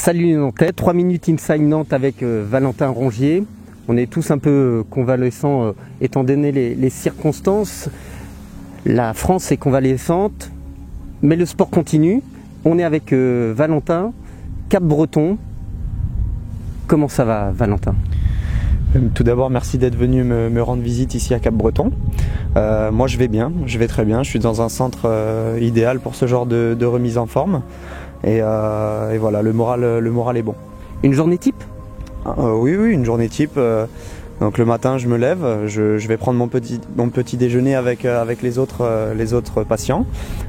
Salut les Nantais, 3 minutes Inside Nantes avec Valentin Rongier. On est tous un peu convalescents étant donné les circonstances. La France est convalescente, mais le sport continue. On est avec Valentin, Cap-Breton. Comment ça va, Valentin ? Tout d'abord, merci d'être venu me rendre visite ici à Cap-Breton. Moi, je vais bien, je vais très bien. Je suis dans un centre idéal pour ce genre de remise en forme. Et voilà, le moral est bon. Une journée type ? Oui, une journée type. Donc le matin, je me lève, je vais prendre mon petit déjeuner avec les autres patients.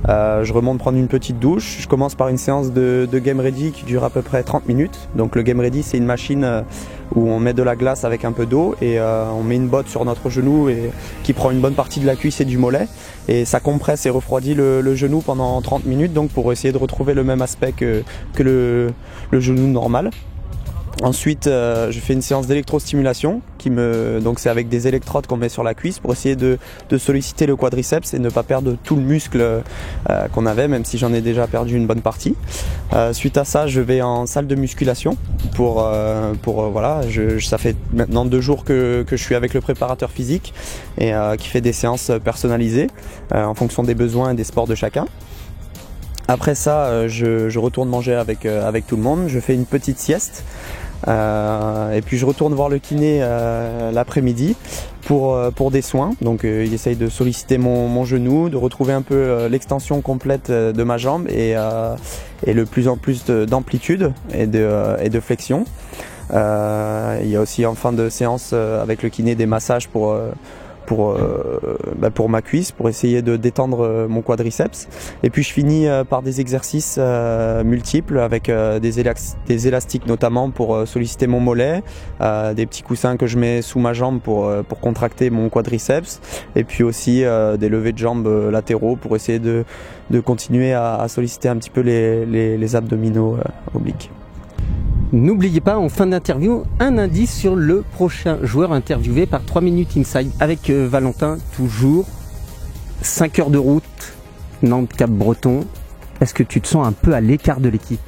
Je remonte prendre une petite douche. Je commence par une séance de Game Ready qui dure à peu près 30 minutes. Donc le Game Ready, c'est une machine où on met de la glace avec un peu d'eau et on met une botte sur notre genou et qui prend une bonne partie de la cuisse et du mollet. Et ça compresse et refroidit le genou pendant 30 minutes donc pour essayer de retrouver le même aspect que le genou normal. Ensuite, je fais une séance d'électrostimulation donc c'est avec des électrodes qu'on met sur la cuisse pour essayer de solliciter le quadriceps et ne pas perdre tout le muscle qu'on avait, même si j'en ai déjà perdu une bonne partie. Suite à ça, je vais en salle de musculation voilà. Ça fait maintenant 2 jours que je suis avec le préparateur physique et qui fait des séances personnalisées en fonction des besoins et des sports de chacun. Après ça, je retourne manger avec tout le monde, je fais une petite sieste et puis je retourne voir le kiné l'après-midi pour des soins. Donc il essaye de solliciter mon genou, de retrouver un peu l'extension complète de ma jambe et le plus en plus d'amplitude et de flexion. Il y a aussi en fin de séance avec le kiné des massages pour ma cuisse, pour essayer de détendre mon quadriceps. Et puis je finis par des exercices multiples avec des élastiques notamment pour solliciter mon mollet, des petits coussins que je mets sous ma jambe pour contracter mon quadriceps, et puis aussi des levées de jambes latéraux pour essayer de continuer à solliciter un petit peu les abdominaux obliques. N'oubliez pas, en fin d'interview, un indice sur le prochain joueur interviewé par 3 minutes Inside avec Valentin, toujours 5 heures de route, Nantes-Cap-Breton. Est-ce que tu te sens un peu à l'écart de l'équipe ?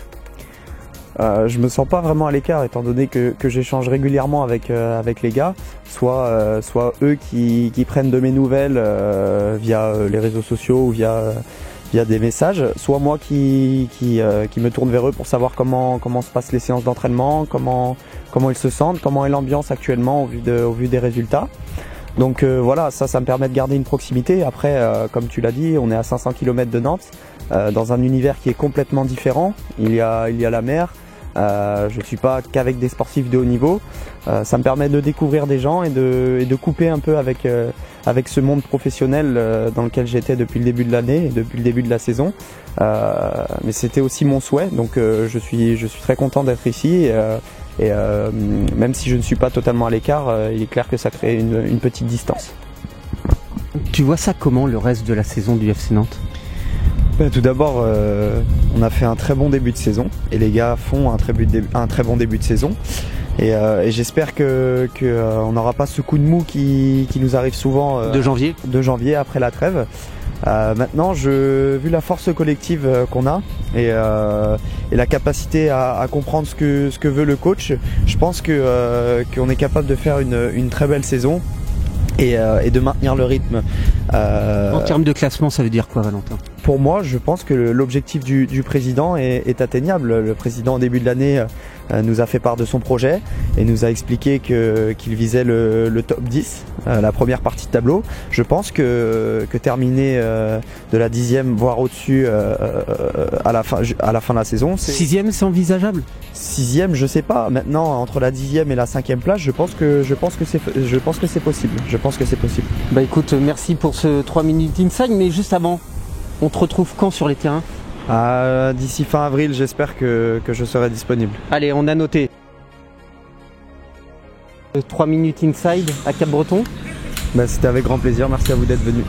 Je me sens pas vraiment à l'écart étant donné que j'échange régulièrement avec les gars, soit eux qui prennent de mes nouvelles via les réseaux sociaux ou via des messages, soit moi qui me tourne vers eux pour savoir comment se passent les séances d'entraînement, comment ils se sentent, comment est l'ambiance actuellement au vu des résultats. Donc voilà, ça me permet de garder une proximité. Après, comme tu l'as dit, on est à 500 km de Nantes, dans un univers qui est complètement différent. Il y a la mer. Je ne suis pas qu'avec des sportifs de haut niveau. Ça me permet de découvrir des gens et de couper un peu avec ce monde professionnel dans lequel j'étais depuis le début de l'année et depuis le début de la saison. Mais c'était aussi mon souhait, donc je suis très content d'être ici. Et même si je ne suis pas totalement à l'écart, il est clair que ça crée une petite distance. Tu vois ça comment, le reste de la saison du FC Nantes ? Tout d'abord, on a fait un très bon début de saison et les gars font un très bon début de saison. Et j'espère qu'on n'aura pas ce coup de mou qui nous arrive souvent de janvier après la trêve. Maintenant, vu la force collective qu'on a et la capacité à comprendre ce que veut le coach, je pense qu'on est capable de faire une très belle saison et de maintenir le rythme. En termes de classement, ça veut dire quoi, Valentin ? Pour moi, je pense que l'objectif du président est atteignable. Le président, au début de l'année, nous a fait part de son projet et nous a expliqué qu'il visait le top 10, la première partie de tableau. Je pense que terminer de la 10e, voire au-dessus à la fin de la saison. 6e, c'est envisageable ? 6e, je sais pas. Maintenant, entre la 10e et la 5e place, je pense que c'est possible. Je pense que c'est possible. Bah écoute, merci pour ce 3 minutes Inside, mais juste avant, on te retrouve quand sur les terrains ? D'ici fin avril, j'espère que je serai disponible. Allez, on a noté. 3 minutes Inside à Cap-Breton. C'était avec grand plaisir, merci à vous d'être venus.